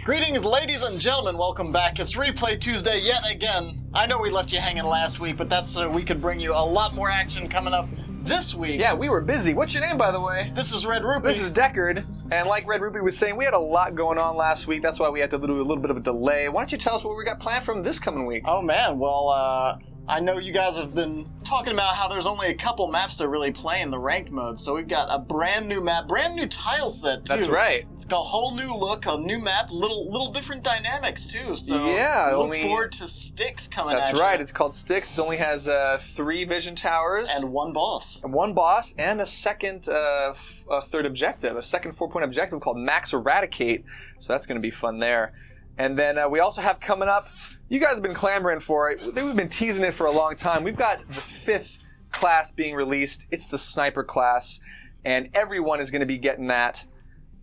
Greetings, ladies and gentlemen. Welcome back. It's Replay Tuesday yet again. I know we left you hanging last week, but that's so we could bring you a lot more action coming up this week. Yeah, we were busy. What's your name, by the way? This is Red Rupee. This is Deckard. And like Red Rupee was saying, we had a lot going on last week. That's why we had to do a little bit of a delay. Why don't you tell us what we got planned from this coming week? Oh, man. Well, I know you guys have been talking about how there's only a couple maps to really play in the ranked mode. So we've got a brand new map, brand new tile set, too. That's right. It's got a whole new look, a new map, little different dynamics, too. So yeah, look forward to Styx coming at you. That's right. It's called Styx. It only has 3 vision towers. And 1 boss. And 1 boss and a second, third objective, a second 4-point objective called Max Eradicate. So that's going to be fun there. And then we also have coming up, you guys have been clamoring for it. We've been teasing it for a long time. We've got the 5th class being released. It's the Sniper class, and everyone is going to be getting that.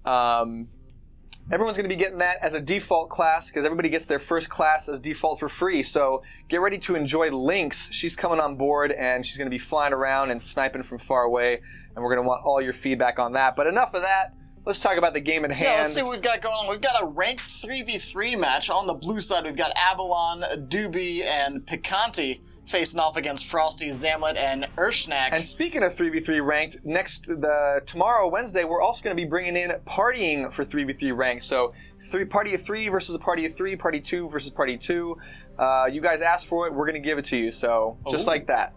Everyone's going to be getting that as a default class because everybody gets their first class as default for free. So get ready to enjoy Lynx. She's coming on board, and she's going to be flying around and sniping from far away, and we're going to want all your feedback on that. But enough of that. Let's talk about the game at hand. Yeah, let's see what we've got going on. We've got a ranked 3v3 match. On the blue side, we've got Abbalon, Doobie, and Pikante facing off against Frostee, Zamlet, and Urshnak. And speaking of 3v3 ranked, tomorrow, Wednesday, we're also going to be bringing in partying for 3v3 ranked. So party of 3 versus a party of 3, party 2 versus party 2. You guys asked for it, we're going to give it to you. So just like that.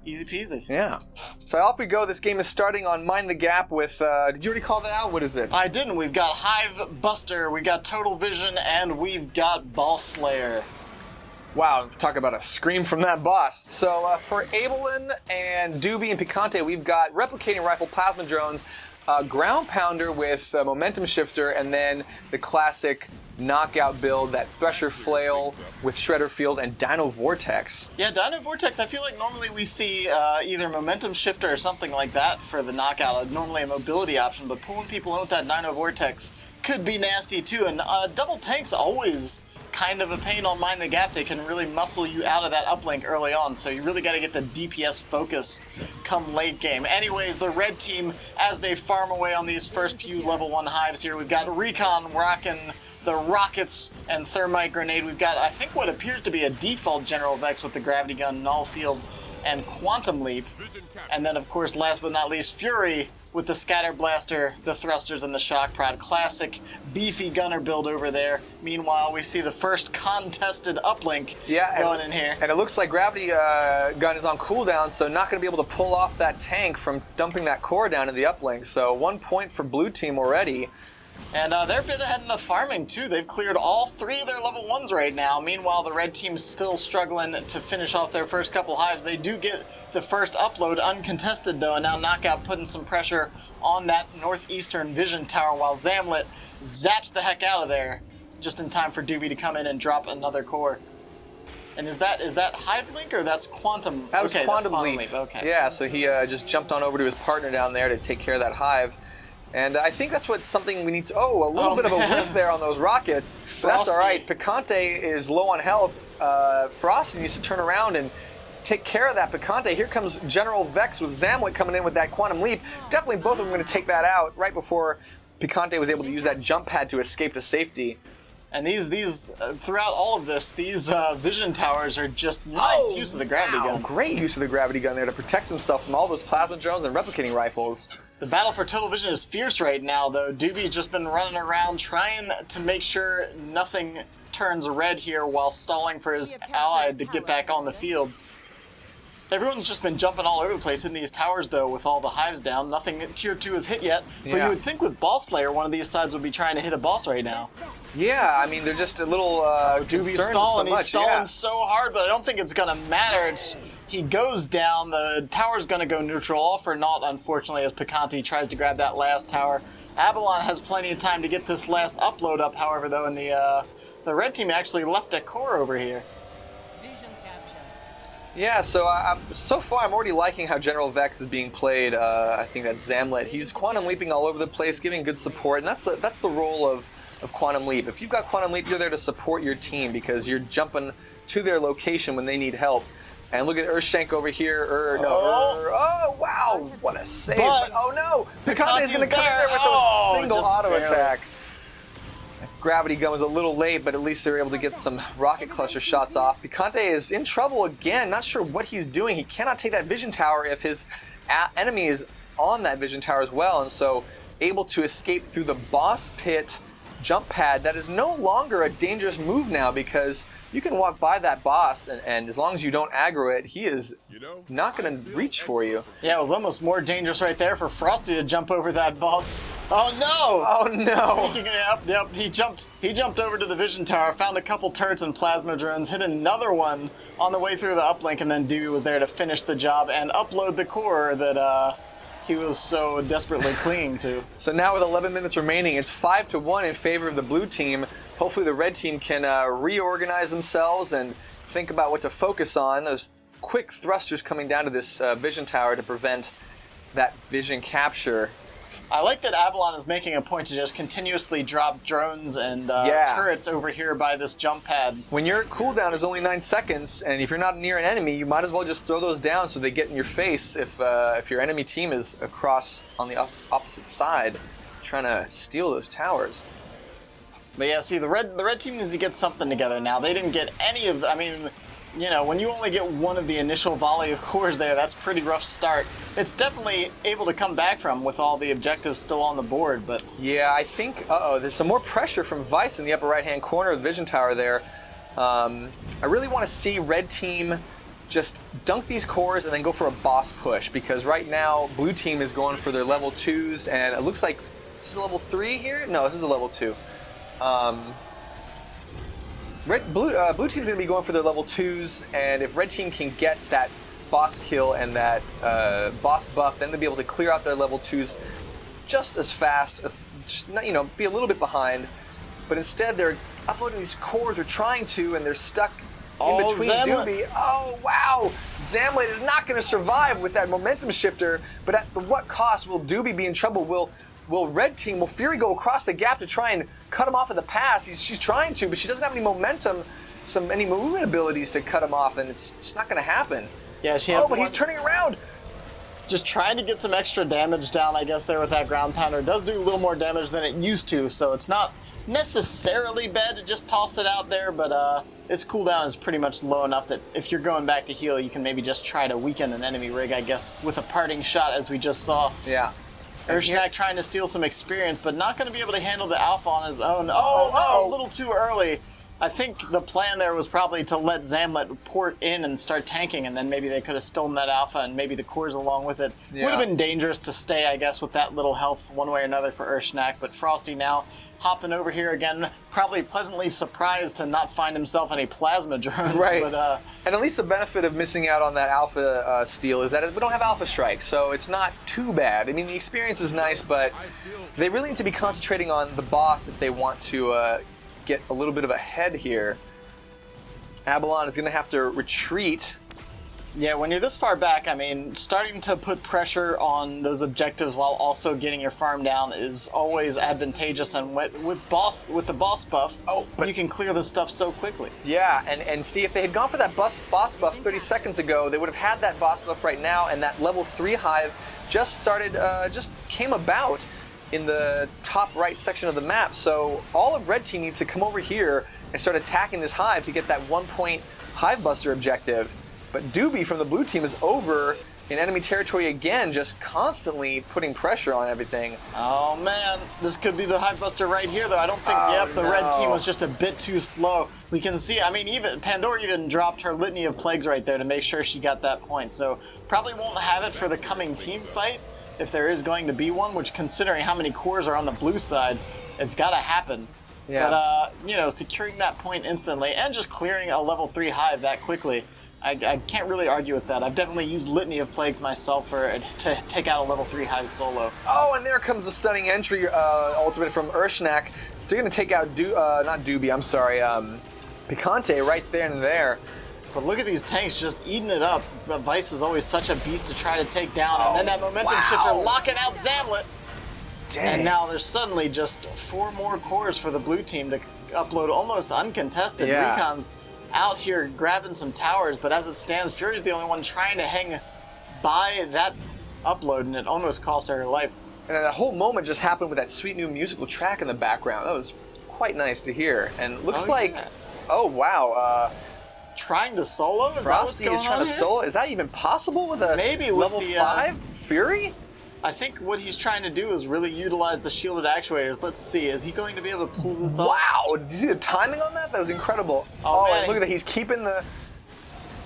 Easy peasy. Yeah. So off we go. This game is starting on Mind the Gap with, did you already call that out? What is it? I didn't. We've got Hive Buster, we've got Total Vision, and we've got Boss Slayer. Wow, talk about a scream from that boss. So for Abbalon and Doobie and Pikante, we've got Replicating Rifle Plasma Drones, Ground Pounder with Momentum Shifter, and then the classic knockout build, that Thresher Flail with Shredder Field and Dino Vortex. Yeah, Dino Vortex, I feel like normally we see either Momentum Shifter or something like that for the knockout, normally a mobility option, but pulling people in with that Dino Vortex could be nasty too, and double tank's always kind of a pain on Mind the Gap. They can really muscle you out of that uplink early on, so you really got to get the DPS focus come late game. Anyways, the red team, as they farm away on these first few level 1 hives here, we've got Recon rocking the rockets and thermite grenade. We've got, I think, what appears to be a default General Vex with the gravity gun, null field, and quantum leap. And then, of course, last but not least, Fury with the scatter blaster, the thrusters, and the shock prod. Classic beefy gunner build over there. Meanwhile, we see the first contested uplink going in here. And it looks like gravity gun is on cooldown, so not going to be able to pull off that tank from dumping that core down in the uplink. So 1 point for blue team already. And they're a bit ahead in the farming, too. They've cleared all 3 of their level 1s right now. Meanwhile, the red team's still struggling to finish off their first couple hives. They do get the first upload uncontested, though, and now Knockout putting some pressure on that northeastern vision tower while Zamlet zaps the heck out of there just in time for Doobie to come in and drop another core. And is that Hive Link or that's Quantum? That was Quantum Leap. Okay. Yeah, so he just jumped on over to his partner down there to take care of that hive. And I think that's something we need to... Oh, a little bit of a whiff there on those rockets. But that's all right. Pikante is low on health. Frosty needs to turn around and take care of that Pikante. Here comes General Vex with Zamlet coming in with that Quantum Leap. Definitely both of them going to take that out right before Pikante was able to use that jump pad to escape to safety. And these throughout all of this, these vision towers are just nice use of the gravity gun. Great use of the gravity gun there to protect himself from all those plasma drones and replicating rifles. The battle for Total Vision is fierce right now, though. Doobie's just been running around trying to make sure nothing turns red here while stalling for his ally to get back on the field. Everyone's just been jumping all over the place in these towers, though, with all the hives down. Nothing Tier 2 has hit yet, but you would think with Boss Slayer, one of these sides would be trying to hit a boss right now. Yeah, I mean, they're just a little Doobie's stalling. He's stalling so hard, but I don't think it's going to matter. He goes down. The tower's going to go neutral, all for naught, unfortunately, as Pikante tries to grab that last tower. Abbalon has plenty of time to get this last upload up, however, though, and the red team actually left a core over here. Yeah, so so far I'm already liking how General Vex is being played. I think that's Zamlet. He's quantum leaping all over the place, giving good support, and that's the role of Quantum Leap. If you've got Quantum Leap, you're there to support your team because you're jumping to their location when they need help. And look at Urshnak over here. Oh, wow, what a save. But, oh no, Pikante's going to come in there with a single auto attack. gravity gun was a little late, but at least they were able to get some rocket cluster shots off. Pikante is in trouble again. Not sure what he's doing. He cannot take that vision tower if his enemy is on that vision tower as well, and so able to escape through the boss pit jump pad. That is no longer a dangerous move now because you can walk by that boss, and as long as you don't aggro it, he is not going to reach for you. Yeah, it was almost more dangerous right there for Frosty to jump over that boss. Oh no! Oh no! Speaking of, yep, he jumped over to the vision tower, found a couple turrets and plasma drones, hit another one on the way through the uplink, and then Dewey was there to finish the job and upload the core that he was so desperately clinging to. So now with 11 minutes remaining, it's 5-1 in favor of the blue team. Hopefully the red team can reorganize themselves and think about what to focus on. Those quick thrusters coming down to this vision tower to prevent that vision capture. I like that Abbalon is making a point to just continuously drop drones and turrets over here by this jump pad. When your cooldown is only 9 seconds, and if you're not near an enemy, you might as well just throw those down so they get in your face if your enemy team is across on the opposite side trying to steal those towers. But yeah, see, the red team needs to get something together now. They didn't get any of the, I mean, you know, when you only get one of the initial volley of cores there, that's a pretty rough start. It's definitely able to come back from with all the objectives still on the board, but... Yeah, I think, there's some more pressure from Vice in the upper right-hand corner of the vision tower there. I really want to see red team just dunk these cores and then go for a boss push, because right now, blue team is going for their level 2s, and it looks like, this is a level 3 here? No, this is a level 2. Blue team's going to be going for their level 2s, and if red team can get that boss kill and that boss buff, then they'll be able to clear out their level 2s just as fast, be a little bit behind. But instead, they're uploading these cores, or trying to, and they're stuck in between Zamlet. Doobie. Oh, wow! Zamlet is not going to survive with that momentum shifter, but at what cost will Doobie be in trouble? Will red team, will Fury go across the gap to try and cut him off at the pass? She's trying to, but she doesn't have any momentum, any movement abilities to cut him off, and it's just not going to happen. Yeah, she has but he's turning around! Just trying to get some extra damage down, I guess, there with that ground pounder. It does do a little more damage than it used to, so it's not necessarily bad to just toss it out there, but its cooldown is pretty much low enough that if you're going back to heal, you can maybe just try to weaken an enemy rig, I guess, with a parting shot, as we just saw. Yeah. Urshnak trying to steal some experience, but not going to be able to handle the alpha on his own. Oh, a little too early. I think the plan there was probably to let Zamlet port in and start tanking, and then maybe they could have stolen that alpha and maybe the cores along with it. Yeah. Would have been dangerous to stay, I guess, with that little health one way or another for Urshnak, but Frosty now hopping over here again, probably pleasantly surprised to not find himself any plasma drones. Right. But, and at least the benefit of missing out on that alpha steal is that we don't have alpha strike, so it's not too bad. I mean, the experience is nice, but they really need to be concentrating on the boss if they want to get a little bit of a head here. Abbalon is going to have to retreat. yeah, when you're this far back, I mean, starting to put pressure on those objectives while also getting your farm down is always advantageous, and with the boss buff, you can clear this stuff so quickly. Yeah, and see, if they had gone for that boss buff 30 seconds ago, they would have had that boss buff right now, and that level 3 hive just came about in the top right section of the map. So all of red team needs to come over here and start attacking this hive to get that 1-point hive buster objective. But Doobie from the blue team is over in enemy territory again, just constantly putting pressure on everything. Oh man, this could be the hive buster right here, though. I don't think. The red team was just a bit too slow. We can see. I mean, even Pandora even dropped her litany of plagues right there to make sure she got that point. So probably won't have it for the coming team fight, if there is going to be one. Which, considering how many cores are on the blue side, it's got to happen. Yeah. But securing that point instantly and just clearing a level 3 hive that quickly, I can't really argue with that. I've definitely used Litany of Plagues myself to take out a level 3 hive solo. Oh, and there comes the stunning entry ultimate from Urshnak. They're going to take out Pikante right there and there. But look at these tanks just eating it up. Vice is always such a beast to try to take down. And then that momentum shifter locking out Zamlet. Dang. And now there's suddenly just 4 more cores for the blue team to upload almost uncontested. Yeah. Recon's out here grabbing some towers, but as it stands, Fury's the only one trying to hang by that upload, and it almost cost her life. And that whole moment just happened with that sweet new musical track in the background. That was quite nice to hear. And looks Oh, like, yeah. oh wow, Trying to solo? Is that what's Frostee going is trying on to here? solo. Is that even possible with a Maybe with level the, 5 Fury? I think what he's trying to do is really utilize the shielded actuators. Let's see, is he going to be able to pull this off? Wow! Did you see the timing on that? That was incredible. Oh, man. And look at that. He's keeping the...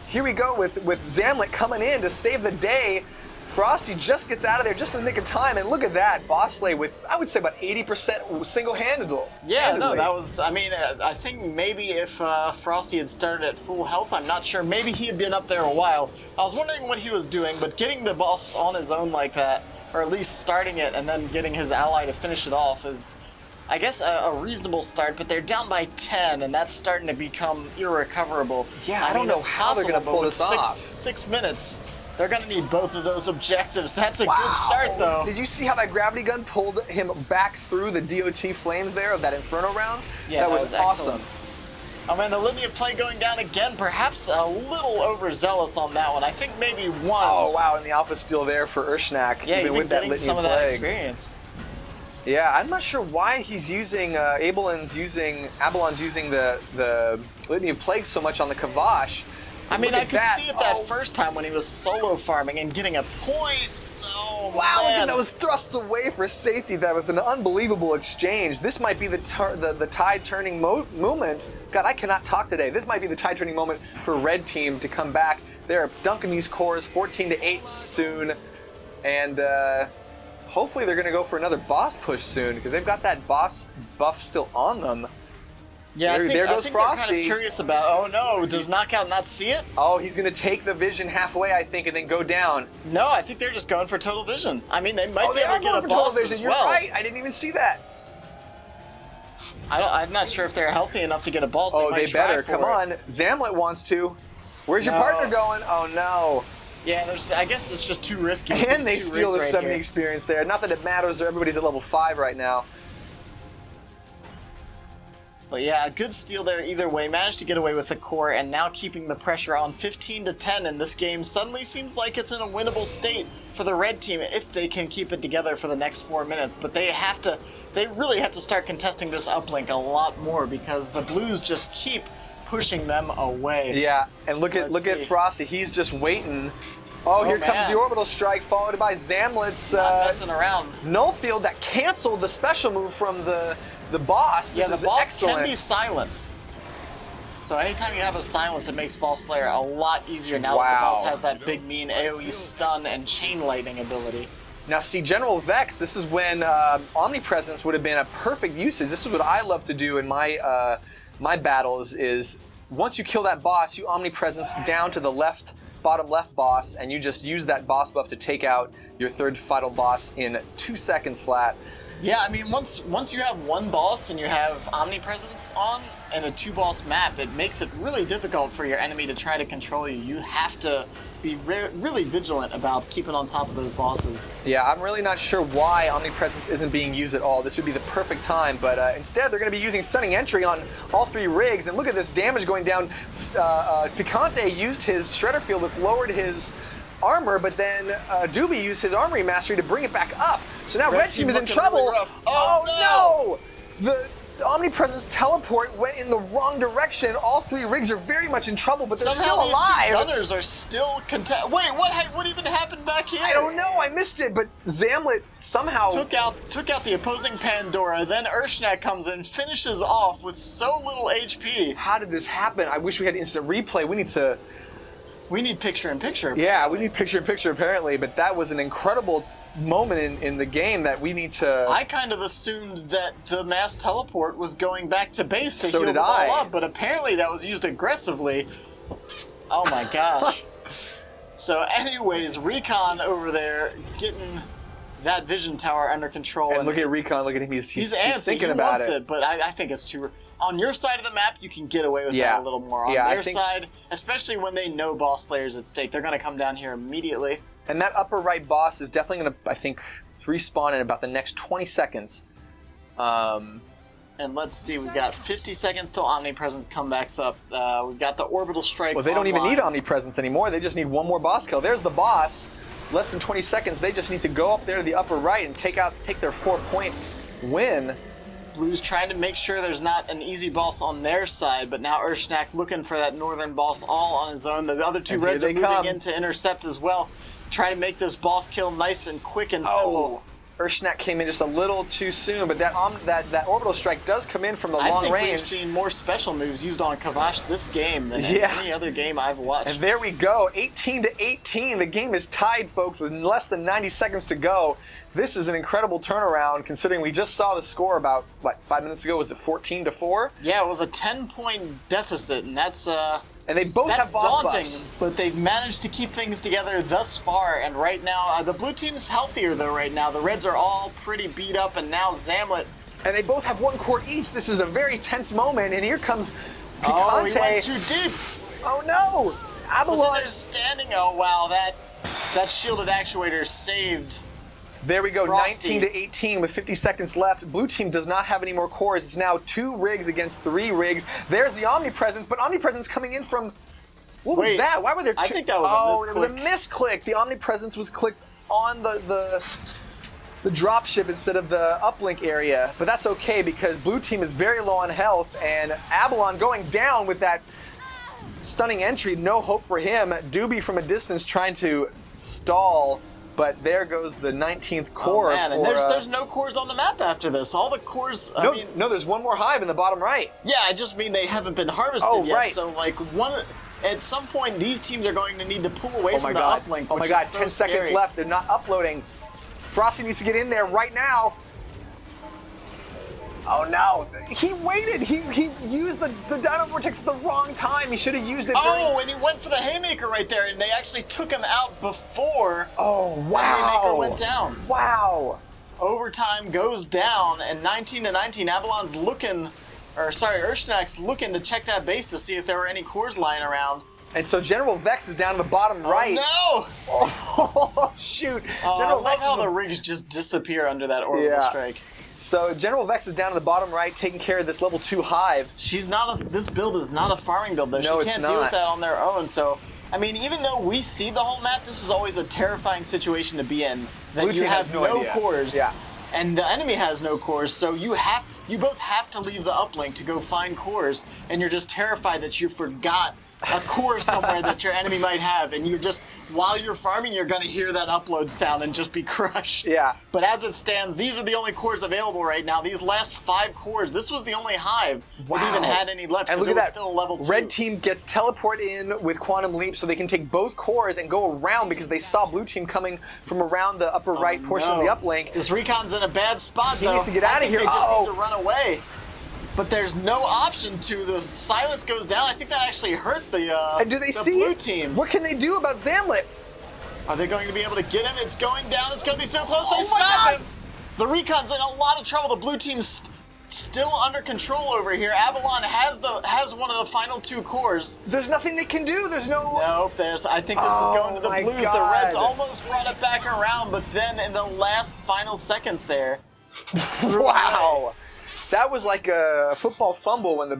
Here we go with Zamlet coming in to save the day. Frostee just gets out of there just in the nick of time, and look at that. Boss Slay with, I would say, about 80% single-handed. Yeah, no, that was, I mean, I think maybe if Frostee had started at full health, I'm not sure. Maybe he had been up there a while. I was wondering what he was doing, but getting the boss on his own like that, or at least starting it and then getting his ally to finish it off is, I guess, a reasonable start, but they're down by 10, and that's starting to become irrecoverable. Yeah, I don't know it's how they're going to possible, pull but this with off. 6 minutes, they're going to need both of those objectives. That's a good start, though. Did you see how that gravity gun pulled him back through the DOT flames there of that Inferno rounds? Yeah, that was awesome. excellent. Oh man, the Libya play going down again, perhaps a little overzealous on that one. I think maybe one. Oh wow, and the Alpha's still there for Urshnak, Yeah, even you've with been that getting Litany some of of that Plague. experience. Yeah, I'm not sure why he's using, Abbalon's using the Litany of Plague so much on the Kavash. I mean, Look I at could that. see it that first time when he was solo farming and getting a point. Oh, Wow, look man. at those thrusts away for safety. That was an unbelievable exchange. This might be the tide-turning moment. God, I cannot talk today. This might be the tide-turning moment for Red Team to come back. They're dunking these cores 14-8 soon, and hopefully they're going to go for another boss push soon because they've got that boss buff still on them. Yeah, There I think goes they're kind Frostee. of curious about, oh no, does Knockout not see it? Oh, he's going to take the vision halfway, I think, and then go down. No, I think they're just going for total vision. I mean, they might Oh, be they able are to get going a for boss television. as You're well. right. I didn't even see that. I'm not sure if they're healthy enough to get a boss. Oh, might they try better. for Come it. on. Zamlet wants to. Where's your No. partner going? Oh, no. Yeah, I guess it's just too risky. with And these they two steal the rigs right 70 here. experience there. Not that it matters. Everybody's at level 5 right now. But yeah, a good steal there either way. Managed to get away with the core, and now keeping the pressure on 15-10 in this game suddenly seems like it's in a winnable state for the red team if they can keep it together for the next 4 minutes. But they really have to start contesting this uplink a lot more because the blues just keep pushing them away. Yeah, and look at Let's see. Frostee. He's just waiting. Oh, here comes man. the orbital strike, followed by Zamlet's Not messing around. null field that canceled the special move from the boss. This Yeah, the is boss excellent. can be silenced. So anytime you have a silence, it makes Boss Slayer a lot easier now that the Wow. boss has that big mean AoE stun and chain lightning ability. Now, see, General Vex, this is when Omnipresence would have been a perfect usage. This is what I love to do in my my battles is once you kill that boss, you Omnipresence down to the bottom left boss, and you just use that boss buff to take out your third final boss in 2 seconds flat. Yeah, I mean, once you have one boss and you have Omnipresence on and a 2-boss map, it makes it really difficult for your enemy to try to control you. You have to be really vigilant about keeping on top of those bosses. Yeah, I'm really not sure why Omnipresence isn't being used at all. This would be the perfect time, but instead they're going to be using Stunning Entry on all 3 rigs, and look at this damage going down. Pikante used his Shredder Field, which lowered his armor, but then Doobie used his Armory Mastery to bring it back up. So now Red Team is in looking trouble. really rough. Oh no! The Omnipresence teleport went in the wrong direction. All 3 rigs are very much in trouble, but they're Somehow still alive. these 2 gunners are still Wait, what even happened back here? I don't know. I missed it, but Zamlet somehow Took out the opposing Pandora, then Urshnak comes in, finishes off with so little HP. How did this happen? I wish we had instant replay. We need to... We need picture-in-picture. Yeah, we need picture-in-picture apparently, but that was an incredible moment in the game that we need to... I kind of assumed that the mass teleport was going back to base to So heal did them all I. up, but apparently that was used aggressively. Oh my gosh. So anyways, Recon over there getting that vision tower under control. And look at Recon, look at him, he's antsy, thinking he about wants it. but I think it's too... On your side of the map, you can get away with Yeah. that a little more. On Yeah, I their think- side, especially when they know boss slayers at stake, they're going to come down here immediately. And that upper right boss is definitely going to, I think, respawn in about the next 20 seconds. And let's see, we've got 50 seconds till Omnipresence comebacks up. We've got the Orbital Strike. Well, they don't even online. need Omnipresence anymore. They just need one more boss kill. There's the boss. Less than 20 seconds. They just need to go up there to the upper right and take their 4-point win. Blues trying to make sure there's not an easy boss on their side, but now Urshnak looking for that northern boss all on his own. The other two Reds are moving in to intercept as well. Try to make this boss kill nice and quick and simple. Urshnak came in just a little too soon, but that orbital strike does come in from the long range. I think we've seen more special moves used on Kavash this game than any other game I've watched. And there we go, 18-18. The game is tied, folks, with less than 90 seconds to go. This is an incredible turnaround, considering we just saw the score about, 5 minutes ago? Was it 14-4? Yeah, it was a 10-point deficit, and that's... And they both have boss daunting, buffs. But they've managed to keep things together thus far. And right now, the blue team's healthier, though, right now. The Reds are all pretty beat up, and now Zamlet... And they both have 1 core each. This is a very tense moment, and here comes Pikante. Oh, he went too deep. Oh, no! Abbalon is standing. Oh, wow, that shielded actuator saved... There we go, Frostee. 19-18 with 50 seconds left. Blue team does not have any more cores. It's now 2 rigs against 3 rigs. There's the Omnipresence, but Omnipresence coming in from... What was that? Why were there 2? I think that was a misclick. It was a misclick. The Omnipresence was clicked on the dropship instead of the uplink area. But that's okay because blue team is very low on health, and Abbalon going down with that stunning entry. No hope for him. Doobie from a distance trying to stall. But there goes the 19th core. Oh, man, and there's no cores on the map after this. All the cores... No, there's 1 more hive in the bottom right. Yeah, I just mean they haven't been harvested yet. Right. So, at some point, these teams are going to need to pull away from the uplink, Oh my God, 10 seconds left. They're not uploading. Frostee needs to get in there right now. Oh no! He waited! He used the Dino Vortex at the wrong time. He should have used it and he went for the Haymaker right there, and they actually took him out before the Haymaker went down. Wow! Overtime goes down, and 19-19, Abbalon's Urshnak's looking to check that base to see if there were any cores lying around. And so General Vex is down in the bottom right. No! Oh, shoot! General Vex how the rigs just disappear under that orbital strike. So General Vex is down in the bottom right, taking care of this level 2 hive. This build is not a farming build, though. No, she can't deal with that on their own. So, I mean, even though we see the whole map, this is always a terrifying situation to be in. That Blue you team have has no idea. cores, Yeah. and the enemy has no cores. So you both have to leave the uplink to go find cores, and you're just terrified that you forgot a core somewhere that your enemy might have, and you're just, while you're farming, you're going to hear that upload sound and just be crushed. Yeah. But as it stands, these are the only cores available right now. These last 5 cores, this was the only hive that even had any left, and because look it was at that. still level 2. Red team gets teleport in with Quantum Leap so they can take both cores and go around because they saw blue team coming from around the upper right portion of the uplink. This Recon's in a bad spot, He needs to get out of here. They just need to run away. But there's no option to. The silence goes down. I think that actually hurt the and do they see blue it? team. What can they do about Zamlet? Are they going to be able to get him? It's going down. It's going to be so close. They my stop God. him. The Recon's in a lot of trouble. The blue team's still under control over here. Abbalon has one of the final 2 cores. There's nothing they can do. The's no... Nope. I think this is going to the Blues. God. The Reds almost brought it back around, but then in the last final seconds there... Wow. That was like a football fumble when the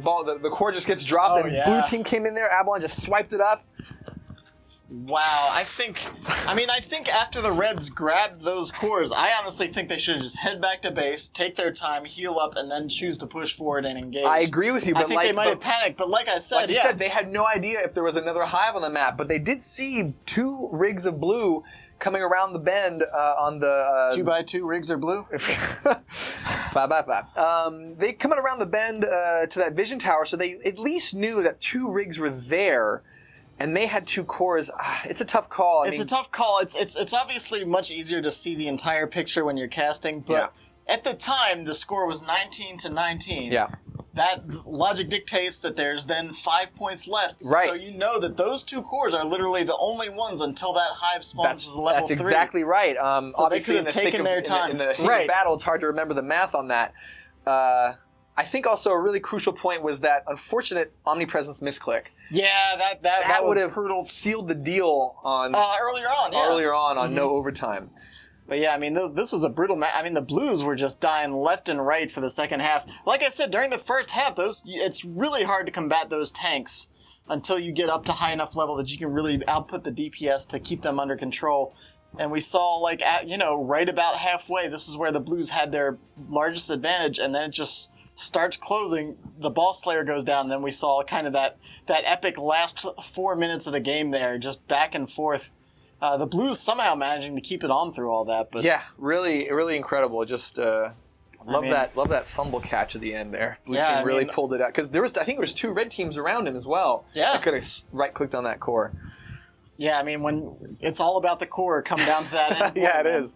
core just gets dropped and blue team came in there. Abbalon just swiped it up. Wow, I think after the Reds grabbed those cores, I honestly think they should just head back to base, take their time, heal up, and then choose to push forward and engage. I agree with you, but I think they might have panicked, but like I said, like you said, they had no idea if there was another hive on the map, but they did see 2 rigs of blue coming around the bend on the... 2x2 rigs are blue? 5x5. They coming around the bend to that vision tower, so they at least knew that 2 rigs were there, and they had 2 cores. It's a tough call. It's a tough call. It's obviously much easier to see the entire picture when you're casting, but at the time, the score was 19-19. Yeah. That logic dictates that there's then 5 points left. Right. So you know that those 2 cores are literally the only ones until that hive spawns as level 3. That's exactly right. So they could have taken their time. In the heat of battle, it's hard to remember the math on that. I think also a really crucial point was that unfortunate Omnipresence misclick. Yeah, that would was have brutal. Sealed the deal on earlier on, no overtime. But yeah, I mean, this was a brutal match. I mean, the Blues were just dying left and right for the second half. Like I said, during the first half, it's really hard to combat those tanks until you get up to high enough level that you can really output the DPS to keep them under control. And we saw, like, right about halfway, this is where the Blues had their largest advantage, and then it just starts closing. The Boss Slayer goes down, and then we saw kind of that epic last 4 minutes of the game there, just back and forth. The Blues somehow managing to keep it on through all that. But yeah, really, really incredible. Just love that fumble catch at the end there. Blue team really pulled it out. Because I think there was 2 red teams around him as well. Yeah. I could have right-clicked on that core. Yeah, I mean, when it's all about the core, come down to that end. Yeah, it is.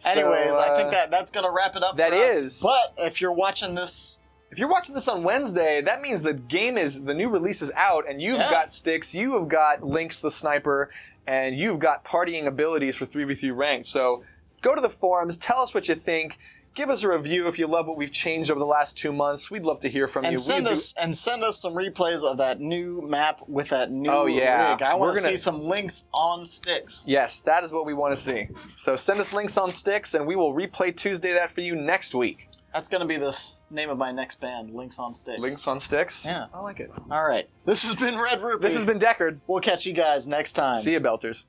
Anyways, So, I think that's going to wrap it up that for us. is. But if you're watching this... If you're watching this on Wednesday, that means the new release is out, and you've got Styx, you have got Lynx the Sniper, and you've got partying abilities for 3v3 ranked. So go to the forums, tell us what you think. Give us a review if you love what we've changed over the last 2 months. We'd love to hear from you. And send us some replays of that new map with that new rig. Yeah. I want to see some links on Styx. Yes, that is what we want to see. So send us links on Styx, and we will replay Tuesday that for you next week. That's going to be the name of my next band, Links on Styx. Links on Styx? Yeah. I like it. All right. This has been Red Rupee. This has been Deckard. We'll catch you guys next time. See you, Belters.